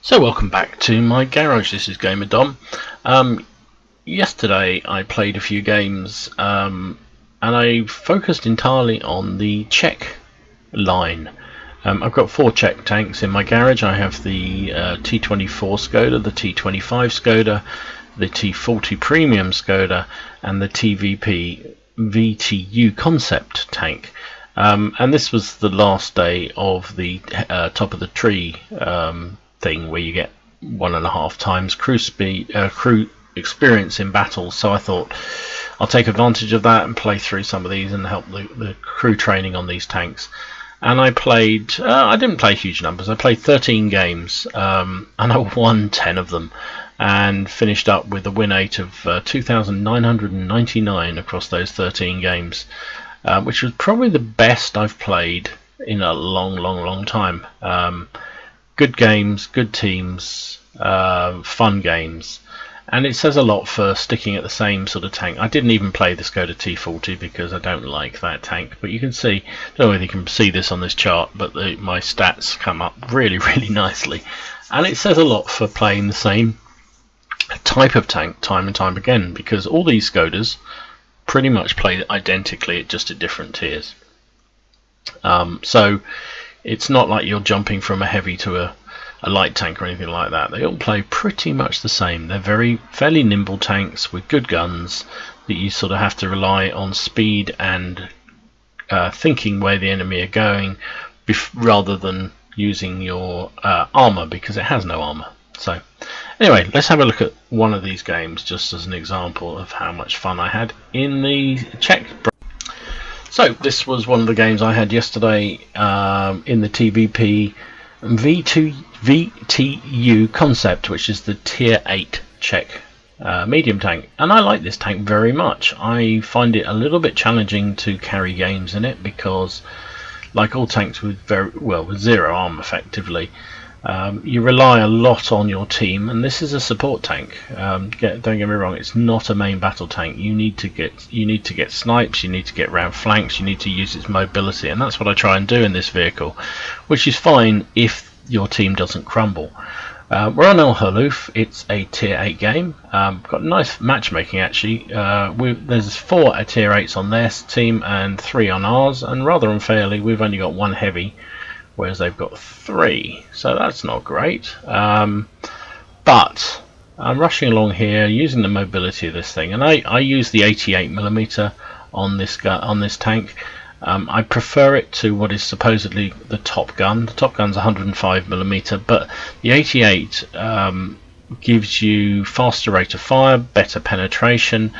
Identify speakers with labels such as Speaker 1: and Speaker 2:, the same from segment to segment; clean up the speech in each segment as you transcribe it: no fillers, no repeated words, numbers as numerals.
Speaker 1: So welcome back to my garage. This is Gamer Dom. Yesterday I played a few games and I focused entirely on the Czech line. I've got 4 Czech tanks in my garage. I have the T24 Skoda, the T25 Skoda, the T40 Premium Skoda and the TVP VTU Koncept tank. And this was the last day of the top of the tree thing where you get 1.5 times crew experience in battle. So I thought I'll take advantage of that and play through some of these and help the crew training on these tanks. And I played, I didn't play huge numbers, I played 13 games and I won 10 of them and finished up with a win rate of 2,999 across those 13 games, which was probably the best I've played in a long time. Good games, good teams, fun games, and it says a lot for sticking at the same sort of tank. I didn't even play the Skoda T40 because I don't like that tank, but you can see, I don't know if you can see this on this chart, but my stats come up really nicely, and it says a lot for playing the same type of tank time and time again, because all these Skodas pretty much play identically, just at different tiers. So it's not like you're jumping from a heavy to a light tank or anything like that. They all play pretty much the same. They're fairly nimble tanks with good guns that you sort of have to rely on speed and thinking where the enemy are going rather than using your armor, because it has no armor. So anyway, let's have a look at one of these games just as an example of how much fun I had in the Czech. So this was one of the games I had yesterday in the TVP VTU Koncept, which is the Tier 8 Czech medium tank. And I like this tank very much. I find it a little bit challenging to carry games in it because, like all tanks with with zero arm effectively, you rely a lot on your team, and this is a support tank. Don't get me wrong, it's not a main battle tank. You need to get snipes, you need to get round flanks, you need to use its mobility, and that's what I try and do in this vehicle, which is fine if your team doesn't crumble. We're on El Haluf. It's a tier 8 game. Got nice matchmaking actually. There's 4 tier 8s on their team and 3 on ours, and rather unfairly we've only got 1 heavy, whereas they've got 3, so that's not great. But I'm rushing along here using the mobility of this thing, and I use the 88mm on this tank. I prefer it to what is supposedly the top gun. The top gun's 105mm, but the 88 gives you faster rate of fire, better penetration,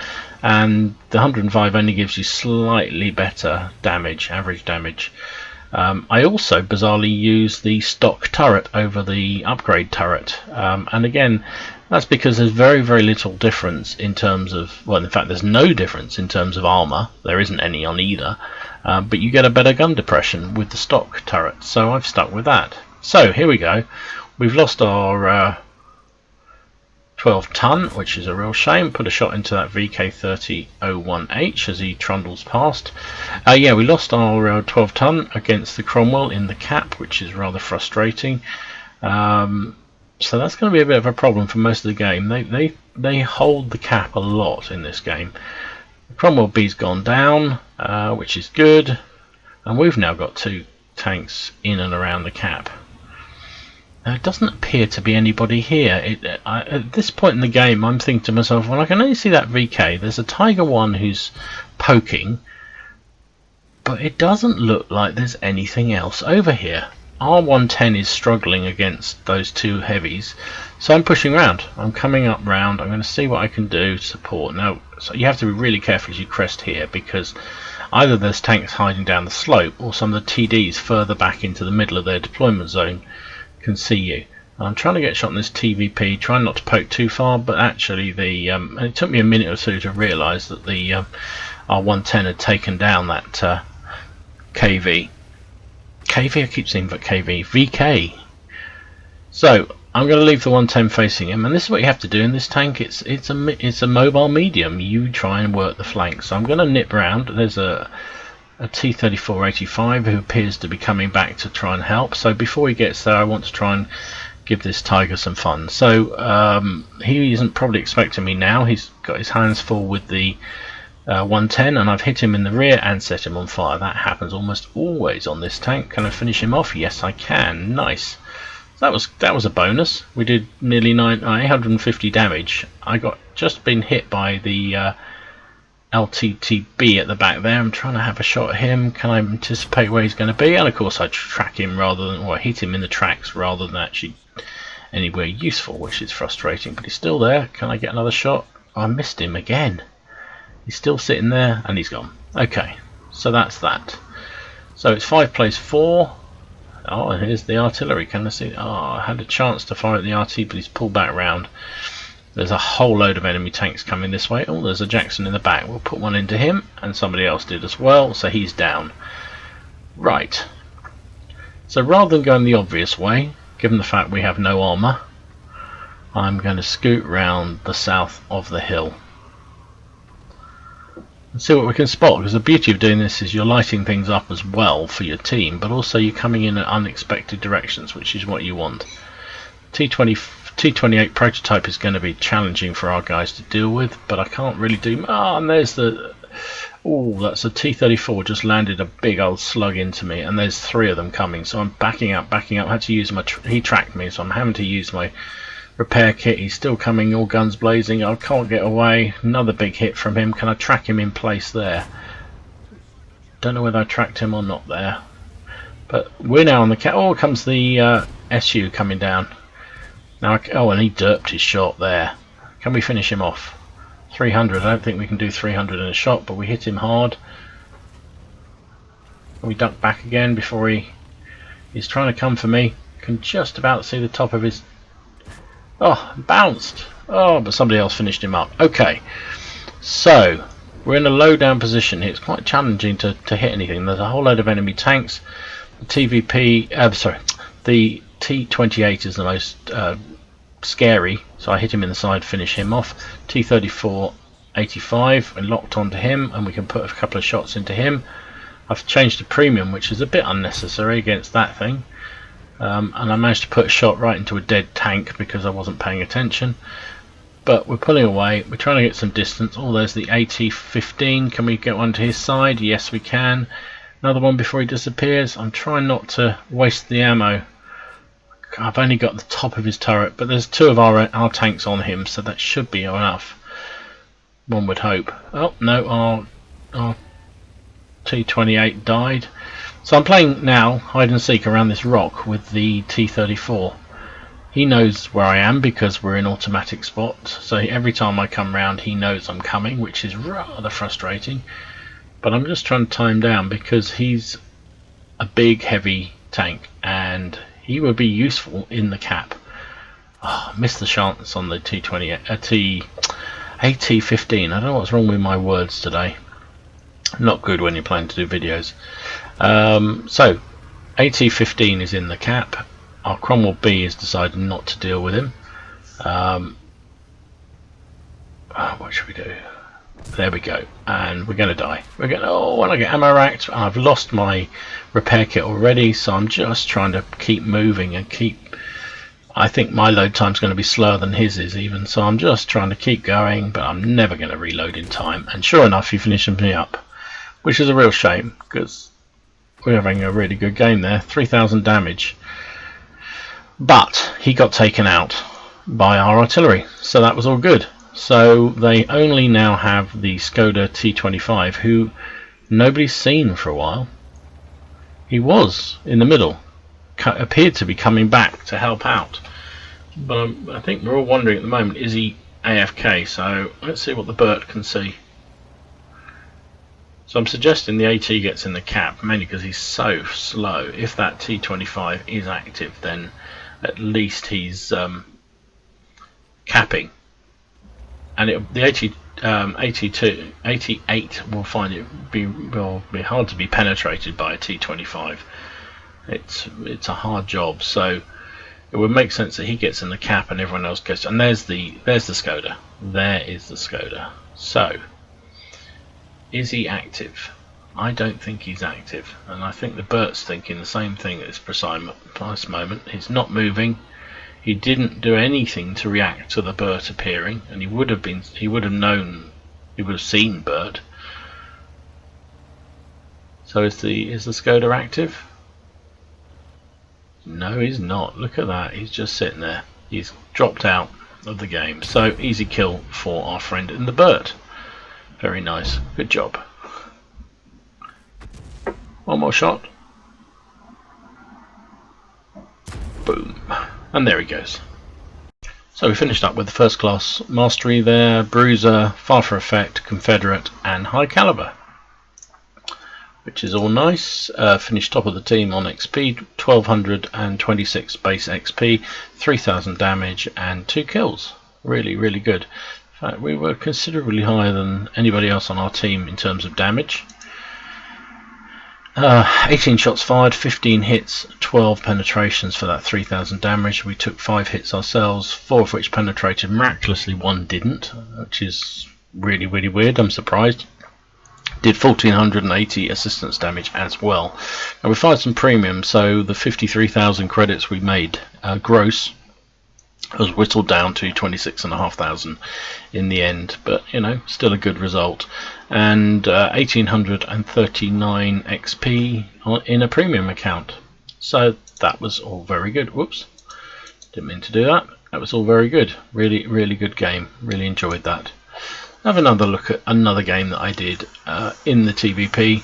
Speaker 1: and the 105 only gives you slightly better damage, average damage. I also bizarrely use the stock turret over the upgrade turret, and again that's because there's very little difference in terms of, well, in fact there's no difference in terms of armor. There isn't any on either, but you get a better gun depression with the stock turret, so I've stuck with that. So here we go. We've lost our 12 ton, which is a real shame. Put a shot into that VK3001H as he trundles past. Yeah, we lost our 12 ton against the Cromwell in the cap, which is rather frustrating. So that's going to be a bit of a problem for most of the game. They hold the cap a lot in this game. The Cromwell B's gone down, which is good, and we've now got 2 tanks in and around the cap. Now, it doesn't appear to be anybody here. At this point in the game, I'm thinking to myself, well, I can only see that VK. There's a Tiger 1 who's poking, but it doesn't look like there's anything else over here. R110 is struggling against those 2 heavies, so I'm pushing round. I'm coming up round. I'm going to see what I can do to support. Now, so you have to be really careful as you crest here, because either there's tanks hiding down the slope, or some of the TDs further back into the middle of their deployment zone can see you. I'm trying to get a shot on this TVP, trying not to poke too far, but actually and it took me a minute or 2 to realise that the R110 had taken down that KV. I keep saying but VK. So I'm going to leave the 110 facing him, and this is what you have to do in this tank. It's a mobile medium. You try and work the flanks. So I'm going to nip round. There's a T-34-85 who appears to be coming back to try and help. So before he gets there, I want to try and give this tiger some fun. So he isn't probably expecting me now. He's got his hands full with the 110, and I've hit him in the rear and set him on fire. That happens almost always on this tank. Can I finish him off? Yes, I can. Nice. That was a bonus. We did nearly 850 damage. I got just been hit by the LTTB at the back there. I'm trying to have a shot at him. Can I anticipate where he's going to be? And of course I track him rather than, or hit him in the tracks rather than actually anywhere useful, which is frustrating. But he's still there. Can I get another shot? Oh, I missed him again. He's still sitting there and he's gone. Okay, so that's that. So it's 5 plays 4. Oh, and here's the artillery. Can I see? Oh, I had a chance to fire at the RT, but he's pulled back round. There's a whole load of enemy tanks coming this way. Oh, there's a Jackson in the back. We'll put one into him, and somebody else did as well, so he's down. Right. So rather than going the obvious way, given the fact we have no armour, I'm going to scoot round the south of the hill and see what we can spot, because the beauty of doing this is you're lighting things up as well for your team, but also you're coming in at unexpected directions, which is what you want. T28 prototype is going to be challenging for our guys to deal with, but I can't really do. And there's the. Oh, that's a T34 just landed a big old slug into me, and there's 3 of them coming, so I'm backing up. I had to use my. He tracked me, so I'm having to use my repair kit. He's still coming, all guns blazing. I can't get away. Another big hit from him. Can I track him in place there? Don't know whether I tracked him or not there. But we're now on the cat. Oh, comes the SU coming down. Now, oh, and he derped his shot there. Can we finish him off? 300. I don't think we can do 300 in a shot, but we hit him hard. We duck back again before he's trying to come for me. Can just about see the top of his. Oh, bounced. Oh, but somebody else finished him up. Okay, so we're in a low down position here. It's quite challenging to hit anything. There's a whole load of enemy tanks. The the T28 is the most scary, so I hit him in the side, finish him off. T34 85 and locked onto him, and we can put a couple of shots into him. I've changed to premium, which is a bit unnecessary against that thing. And I managed to put a shot right into a dead tank because I wasn't paying attention. But we're pulling away, we're trying to get some distance. Oh, there's the AT-15. Can we get one to his side? Yes, we can. Another one before he disappears. I'm trying not to waste the ammo. I've only got the top of his turret, but there's 2 of our tanks on him, so that should be enough. One would hope. Oh, no, our T28 died. So I'm playing now hide and seek around this rock with the T34. He knows where I am because we're in automatic spot, so every time I come round he knows I'm coming, which is rather frustrating. But I'm just trying to tie him down because he's a big heavy tank and he would be useful in the cap. Oh, I missed the chance on the AT-15. I don't know what's wrong with my words today. Not good when you're planning to do videos. So AT-15 is in the cap. Our Cromwell B has decided not to deal with him. What should we do? There we go, and we're going to die. We're going. Oh, when I get ammo racked, I've lost my repair kit already, so I'm just trying to keep moving and keep. I think my load time's going to be slower than his is even, so I'm just trying to keep going, but I'm never going to reload in time. And sure enough, he finishes me up, which is a real shame because we're having a really good game there. 3,000 damage, but he got taken out by our artillery, so that was all good. So they only now have the Skoda T25, who nobody's seen for a while. He was in the middle, appeared to be coming back to help out, but I think we're all wondering at the moment, is he AFK? So let's see what the Bert can see. So I'm suggesting the AT gets in the cap, mainly because he's so slow. If that T25 is active, then at least he's capping. And the 88 will find it will be hard to be penetrated by a T25. It's a hard job, so it would make sense that he gets in the cap and everyone else goes. And there's the Skoda. There is the Skoda. So is he active? I don't think he's active, and I think the Bert's thinking the same thing at this precise moment. He's not moving. he didn't do anything to react to the Bert appearing, and he would have seen Bert. So is the Skoda active? No, he's not. Look at that. He's just sitting there. He's dropped out of the game. So easy kill for our friend in the Bert. Very nice. Good job. One more shot. Boom. And there he goes. So we finished up with the first class mastery there. Bruiser, far for effect, Confederate and high caliber, which is all nice. Finished top of the team on XP, 1226 base XP, 3000 damage and 2 kills. Really, really good. In fact, we were considerably higher than anybody else on our team in terms of damage. 18 shots fired, 15 hits, 12 penetrations for that 3000 damage. We took 5 hits ourselves, 4 of which penetrated. Miraculously 1 didn't, which is really, really weird. I'm surprised. Did 1480 assistance damage as well. Now we fired some premium, so the 53,000 credits we made gross was whittled down to 26,500 in the end, but you know, still a good result. And 1839 XP in a premium account. So that was all very good. Whoops, didn't mean to do that. That was all very good. Really, really good game. Really enjoyed that. Have another look at another game that I did in the TVP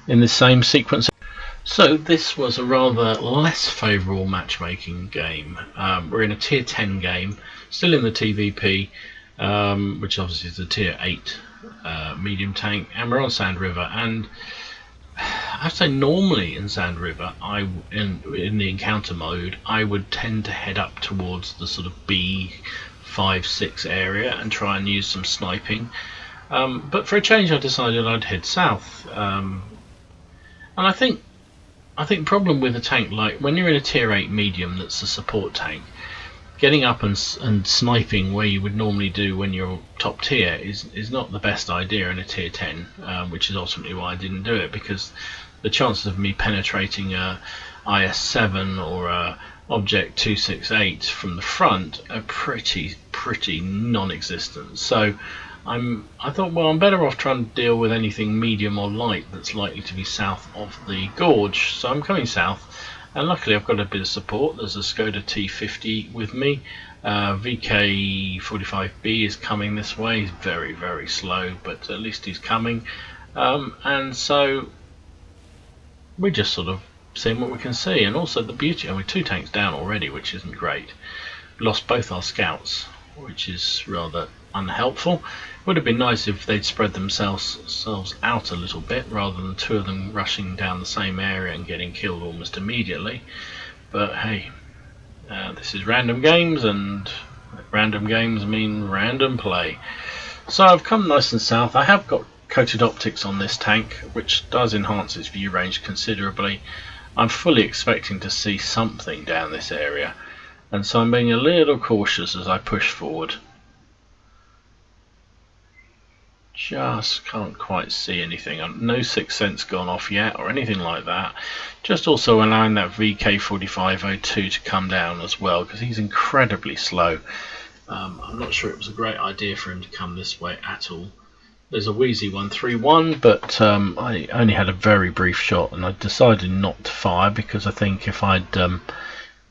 Speaker 1: in the same sequence. So this was a rather less favourable matchmaking game. We're in a tier 10 game, still in the TVP, which obviously is a tier 8 medium tank, and we're on Sand River. And I'd say normally in Sand River, in the encounter mode, I would tend to head up towards the sort of B5-6 area and try and use some sniping. But for a change, I decided I'd head south. And I think the problem with a tank, like when you're in a tier 8 medium that's a support tank, getting up and sniping where you would normally do when you're top tier is not the best idea in a tier 10, which is ultimately why I didn't do it, because the chances of me penetrating a IS-7 or a Object 268 from the front are pretty non-existent. So I thought, well, I'm better off trying to deal with anything medium or light that's likely to be south of the gorge. So I'm coming south, and luckily I've got a bit of support. There's a Skoda T50 with me. VK45B is coming this way. He's very, very slow, but at least he's coming. And so we're just sort of seeing what we can see. And also the beauty, we're 2 tanks down already, which isn't great. Lost both our scouts, which is rather unhelpful. Would have been nice if they'd spread themselves out a little bit rather than 2 of them rushing down the same area and getting killed almost immediately. But hey, this is random games, and random games mean random play. So I've come nice and south. I have got coated optics on this tank, which does enhance its view range considerably. I'm fully expecting to see something down this area, and so I'm being a little cautious as I push forward. Just can't quite see anything. No sixth sense gone off yet or anything like that. Just also allowing that VK4502 to come down as well, because he's incredibly slow. I'm not sure it was a great idea for him to come this way at all. There's a Wheezy 131, but I only had a very brief shot, and I decided not to fire because I think if I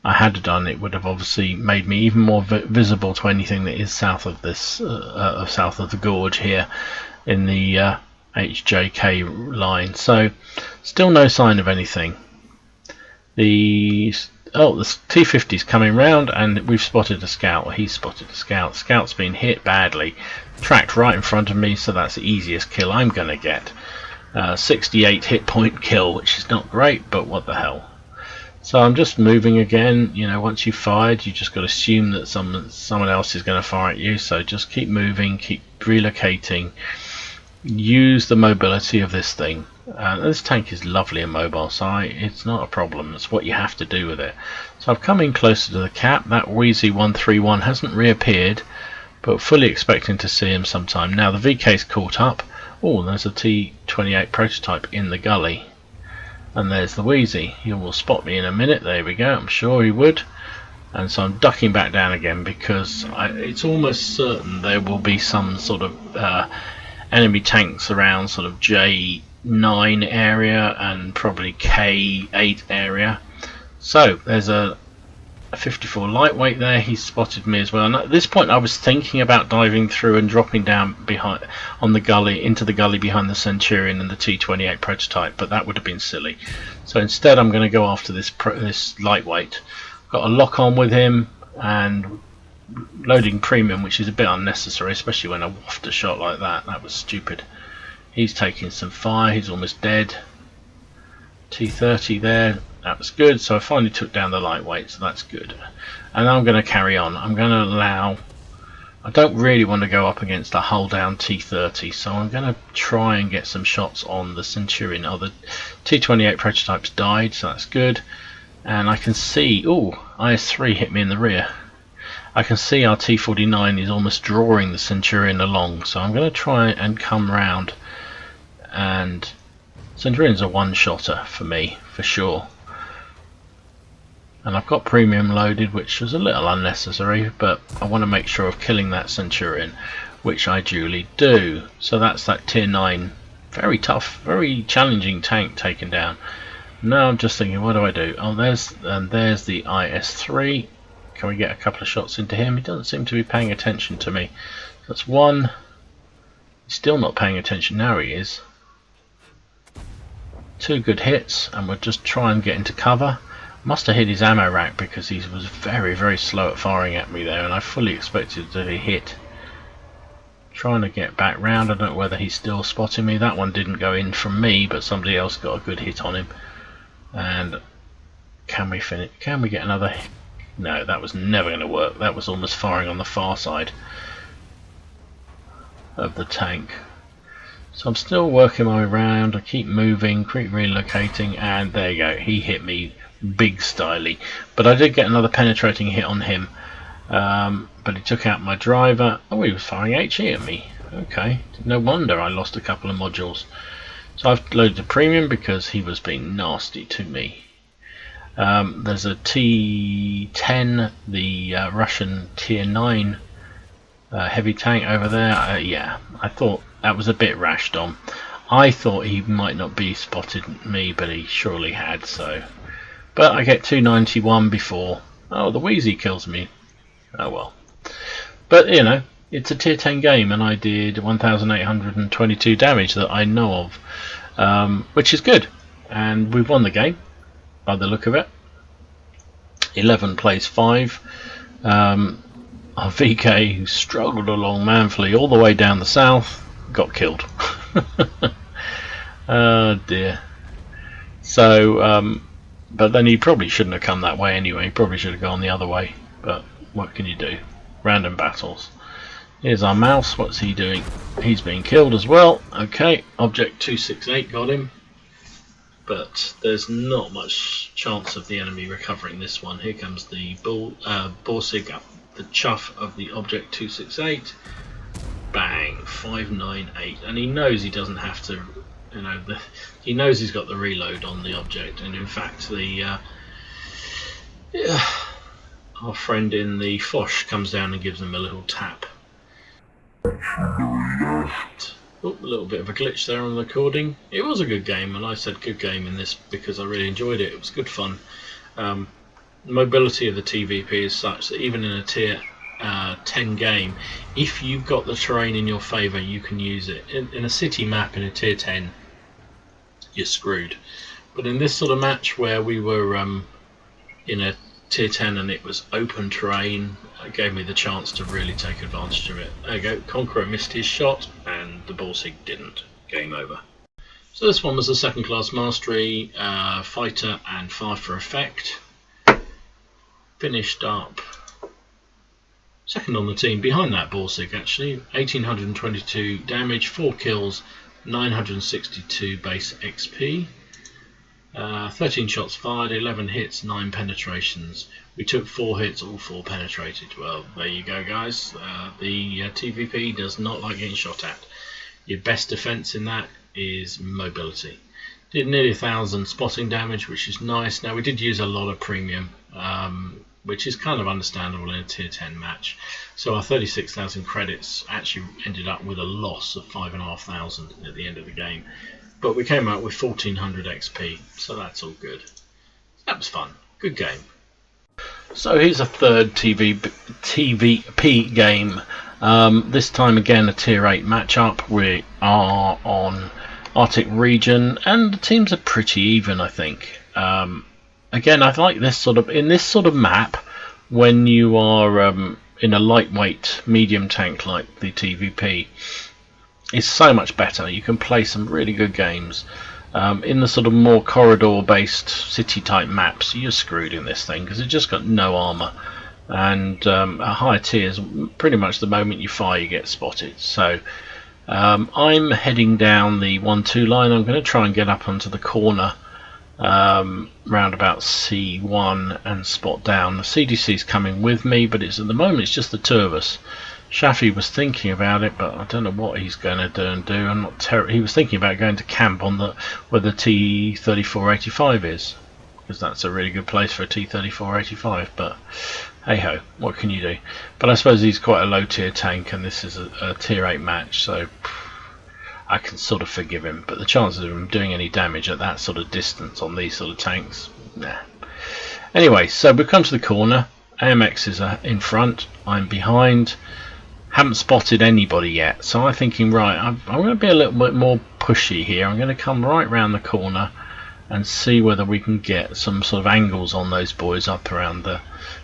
Speaker 1: had done, it would have obviously made me even more visible to anything that is south of this, south of the gorge here in the HJK line. So still no sign of anything. The T50 is coming round, and we've spotted a scout. He's spotted a scout. Scout's been hit badly, tracked right in front of me, so that's the easiest kill I'm going to get. 68 hit point kill, which is not great, but what the hell. So I'm just moving again. You know, once you've fired, you just got to assume that someone else is going to fire at you. So just keep moving, keep relocating, use the mobility of this thing. This tank is lovely and mobile, so it's not a problem. It's what you have to do with it. So I've come in closer to the cap. That Wheezy 131 hasn't reappeared, but fully expecting to see him sometime. Now the VK's caught up. Oh, there's a T28 prototype in the gully. And there's the Wheezy. He will spot me in a minute. There we go. I'm sure he would. and so I'm ducking back down again because it's almost certain there will be some sort of enemy tanks around sort of J9 area and probably K8 area. So there's a 54 lightweight there. He spotted me as well, and at this point I was thinking about diving through and dropping down behind on the gully, into the gully behind the Centurion and the T28 prototype, but that would have been silly. So instead I'm going to go after this lightweight. Got a lock on with him and loading premium, which is a bit unnecessary, especially when I waft a shot like that. That was stupid. He's taking some fire, he's almost dead. T30 there, that was good. So I finally took down the lightweight, so that's good. And now I'm going to carry on. I'm going to allow, I don't really want to go up against a hull down T30, so I'm going to try and get some shots on the Centurion. Oh, the T28 prototypes died, so that's good. And I can see, oh, IS-3 hit me in the rear. I can see our T49 is almost drawing the Centurion along, so I'm going to try and come round. And Centurion's a one-shotter for me, for sure. And I've got premium loaded, which was a little unnecessary, but I want to make sure of killing that Centurion, which I duly do. So that's that tier 9, very tough, very challenging tank taken down. Now I'm just thinking, what do I do? Oh, there's the IS-3. Can we get a couple of shots into him? He doesn't seem to be paying attention to me. That's one. He's still not paying attention. Now he is. 2 good hits, and we'll just try and get into cover. Must have hit his ammo rack because he was very, very slow at firing at me there, and I fully expected to be hit. Trying to get back round. I don't know whether he's still spotting me. That one didn't go in from me, but somebody else got a good hit on him. And can we finish? Can we get another hit? No, that was never going to work. That was almost firing on the far side of the tank. So I'm still working my way around. I keep moving, keep relocating, and there you go. He hit me big styly. But I did get another penetrating hit on him. But he took out my driver. Oh, he was firing HE at me. Okay, no wonder I lost a couple of modules. So I've loaded the premium because he was being nasty to me. There's a T10, the Russian tier 9 heavy tank over there. Yeah, I thought that was a bit rash, Dom. I thought he might not be spotted me, but he surely had. So, but I get 291 before. Oh, the Wheezy kills me. Oh well. But you know, it's a tier 10 game, and I did 1,822 damage that I know of, which is good. And we've won the game by the look of it. 11 plays 5. Our VK, who struggled along manfully all the way down the south, got killed. Oh dear. So, but then he probably shouldn't have come that way anyway. He probably should have gone the other way. But what can you do? Random battles. Here's our mouse. What's he doing? He's being killed as well. Okay, object 268 got him. But there's not much chance of the enemy recovering this one. Here comes the Borsig up the chuff of the object 268. Bang, 598, and he knows he doesn't have to, you know, he knows he's got the reload on the object, and in fact the our friend in the Foch comes down and gives him a little tap. Oh, a little bit of a glitch there on the recording. It was a good game, and I said good game in this because I really enjoyed it. It was good fun. The mobility of the TVP is such that even in a tier 10 game, if you've got the terrain in your favour, you can use it. In a city map in a tier 10, you're screwed. But in this sort of match where we were in a tier 10 and it was open terrain, it gave me the chance to really take advantage of it. There you go, Conqueror missed his shot and the Borsig didn't. Game over. So this one was a second class mastery, fighter and fire for effect. Finished up second on the team behind that Borsig actually. 1822 damage, 4 kills, 962 base XP. 13 shots fired, 11 hits, 9 penetrations. We took 4 hits, all 4 penetrated. Well, there you go, guys. The TVP does not like getting shot at. Your best defense in that is mobility. Did nearly 1,000 spotting damage, which is nice. Now, we did use a lot of premium. which is kind of understandable in a tier 10 match. So our 36,000 credits actually ended up with a loss of 5,500 at the end of the game, but we came out with 1400 XP, so that's all good. That was fun, good game. So here's a third TVP game. This time again a tier 8 matchup. We are on Arctic region and the teams are pretty even, I think. Again, I like this sort of map when you are in a lightweight medium tank like the TVP. It's so much better. You can play some really good games. In the sort of more corridor based city type maps, you're screwed in this thing because it's just got no armor, and at higher tiers pretty much the moment you fire you get spotted. So I'm heading down the 1-2 line. I'm going to try and get up onto the corner round about C1 and spot down. The CDC's coming with me, but at the moment it's just the two of us. Shafi was thinking about it, but I don't know what he's going to do. I'm not he was thinking about going to camp on where the T-3485 is, because that's a really good place for a T-3485. But hey ho, what can you do? But I suppose he's quite a low tier tank, and this is a tier 8 match, so I can sort of forgive him. But the chances of him doing any damage at that sort of distance on these sort of tanks, nah. Anyway, so we've come to the corner. AMX is in front. I'm behind. Haven't spotted anybody yet, so I'm thinking, right, I'm going to be a little bit more pushy here. I'm going to come right round the corner and see whether we can get some sort of angles on those boys up around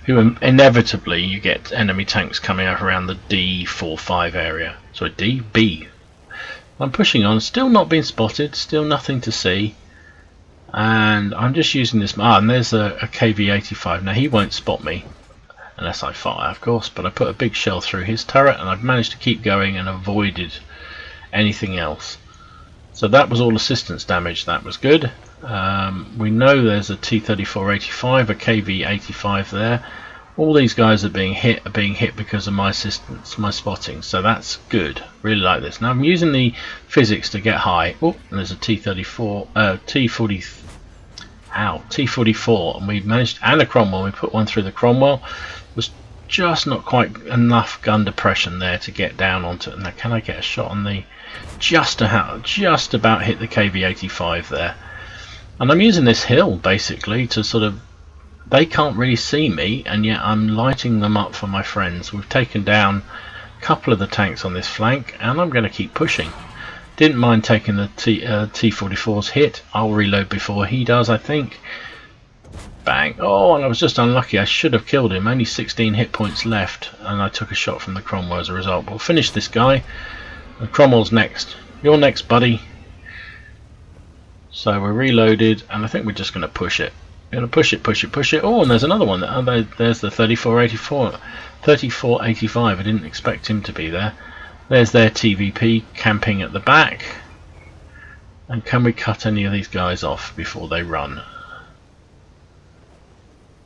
Speaker 1: who inevitably you get enemy tanks coming up around the D45 area. Sorry, DB. I'm pushing on, still not being spotted, still nothing to see, and I'm just using this. And there's a KV85. Now he won't spot me unless I fire, of course, but I put a big shell through his turret and I've managed to keep going and avoided anything else. So that was all assistance damage. That was good. We know there's a T-3485, a KV85 there. All these guys are being hit because of my assistance, my spotting, so that's good. Really like this. Now I'm using the physics to get high. Oh, and there's a T-44, and we managed, and a Cromwell. We put one through the Cromwell. Was just not quite enough gun depression there to get down onto it. Now can I get a shot on the just about hit the KV85 there? And I'm using this hill basically to sort of, they can't really see me, and yet I'm lighting them up for my friends. We've taken down a couple of the tanks on this flank, and I'm going to keep pushing. Didn't mind taking the T-44's hit. I'll reload before he does, I think. Bang. Oh, and I was just unlucky. I should have killed him. Only 16 hit points left, and I took a shot from the Cromwell as a result. We'll finish this guy. The Cromwell's next. You're next, buddy. So we're reloaded, and I think we're just going to push it. We're going to push it. Oh, and there's another one. There's the 3485. I didn't expect him to be there. There's their TVP camping at the back. And can we cut any of these guys off before they run?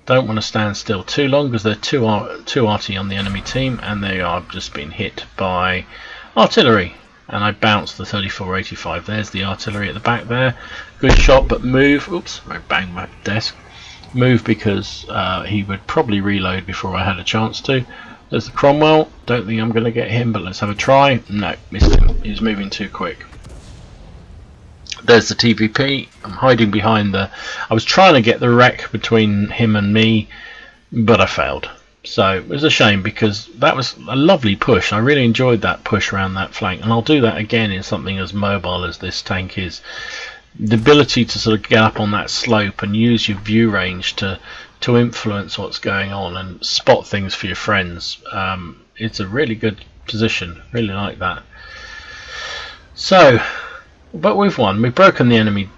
Speaker 1: Don't want to stand still too long because they're too arty on the enemy team, and they are just being hit by artillery. And I bounced the 3485. There's the artillery at the back there. Good shot, but move. Oops, I banged my desk. Move because he would probably reload before I had a chance to. There's the Cromwell. Don't think I'm going to get him, but let's have a try. No, missed him. He was moving too quick. There's the TVP. I'm hiding behind I was trying to get the wreck between him and me, but I failed. So it was a shame because that was a lovely push. I really enjoyed that push around that flank, and I'll do that again in something as mobile as this tank is. The ability to sort of get up on that slope and use your view range to influence what's going on and spot things for your friends. It's a really good position. Really like that. So, but we've won. We've broken the enemy.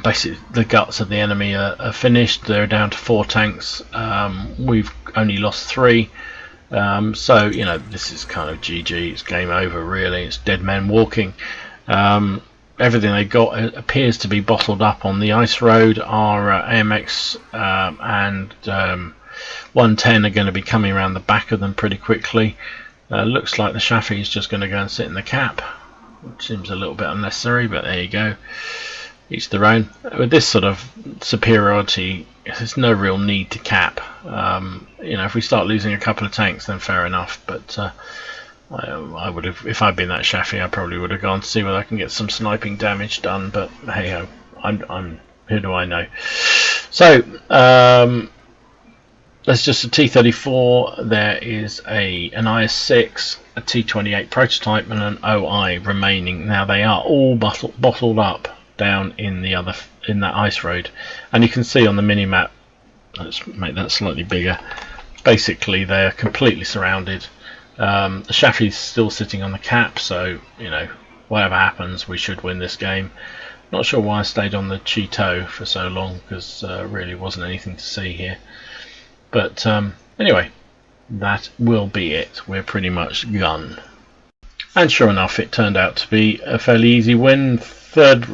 Speaker 1: Basically, the guts of the enemy are finished. They're down to 4 tanks. We've only lost 3. So, you know, this is kind of GG. It's game over, really. It's dead men walking. Everything they got appears to be bottled up on the ice road. Our AMX and 110 are going to be coming around the back of them pretty quickly. Looks like the Shafi is just going to go and sit in the cap, which seems a little bit unnecessary, but there you go. Each their own. With this sort of superiority, there's no real need to cap. You know, if we start losing a couple of tanks, then fair enough. But I would have, if I'd been that Shafi, I probably would have gone to see whether I can get some sniping damage done. But hey ho, I'm who do I know? So that's just a T-34. There is an IS-6, a T-28 prototype, and an OI remaining. Now they are all bottled up down in that ice road, and you can see on the mini map. Let's make that slightly bigger. Basically, they're completely surrounded. The Shafi's still sitting on the cap, so you know, whatever happens, we should win this game. Not sure why I stayed on the Cheeto for so long, because really wasn't anything to see here. But anyway, that will be it. We're pretty much gone. And sure enough, it turned out to be a fairly easy win. Third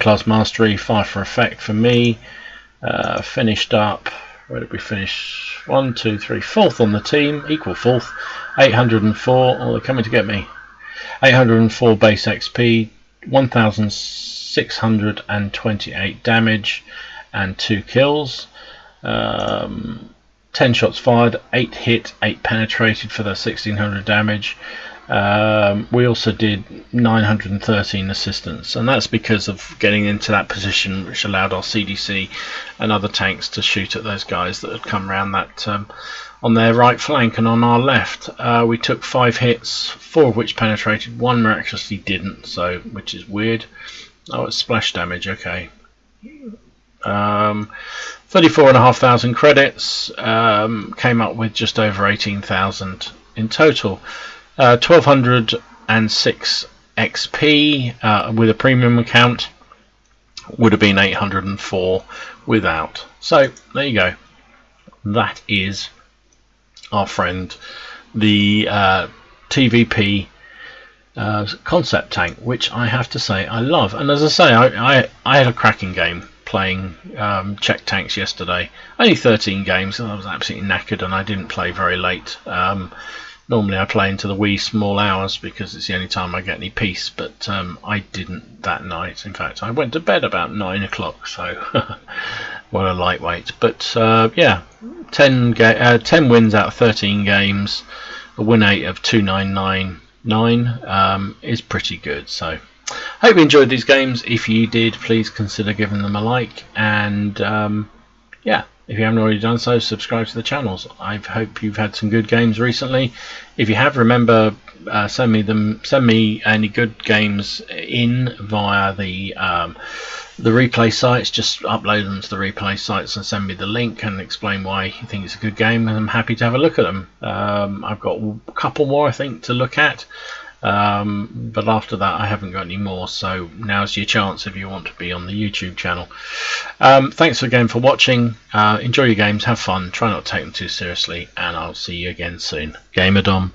Speaker 1: class mastery, 5 for effect for me. Finished up, where did we finish? 1, 2, 3, 4th on the team, equal 4th. 804, oh, they're coming to get me. 804 base XP, 1628 damage, and 2 kills. 10 shots fired, 8 hit, 8 penetrated for the 1600 damage. We also did 913 assistance, and that's because of getting into that position, which allowed our CDC and other tanks to shoot at those guys that had come around that on their right flank. And on our left, we took 5 hits, 4 of which penetrated, 1 miraculously didn't, so which is weird. Oh, it's splash damage. Okay. 34,500 credits, came up with just over 18,000 in total. 1206 XP with a premium account, would have been 804 without. So there you go. That is our friend, the TVP Koncept tank, which I have to say I love. And as I say, I had a cracking game playing Czech tanks yesterday. Only 13 games, and I was absolutely knackered, and I didn't play very late. Normally I play into the wee small hours because it's the only time I get any peace, but I didn't that night. In fact, I went to bed about 9 o'clock, so what a lightweight. But yeah, 10 wins out of 13 games, a win rate of 2,999 is pretty good. So hope you enjoyed these games. If you did, please consider giving them a like, and yeah, if you haven't already done so, subscribe to the channels. I hope you've had some good games recently. If you have, remember, send me any good games in via the replay sites. Just upload them to the replay sites and send me the link and explain why you think it's a good game, and I'm happy to have a look at them. I've got a couple more I think to look at, but after that I haven't got any more, so now's your chance if you want to be on the YouTube channel. Thanks again for watching. Enjoy your games, have fun, try not to take them too seriously, and I'll see you again soon. Gamerdom.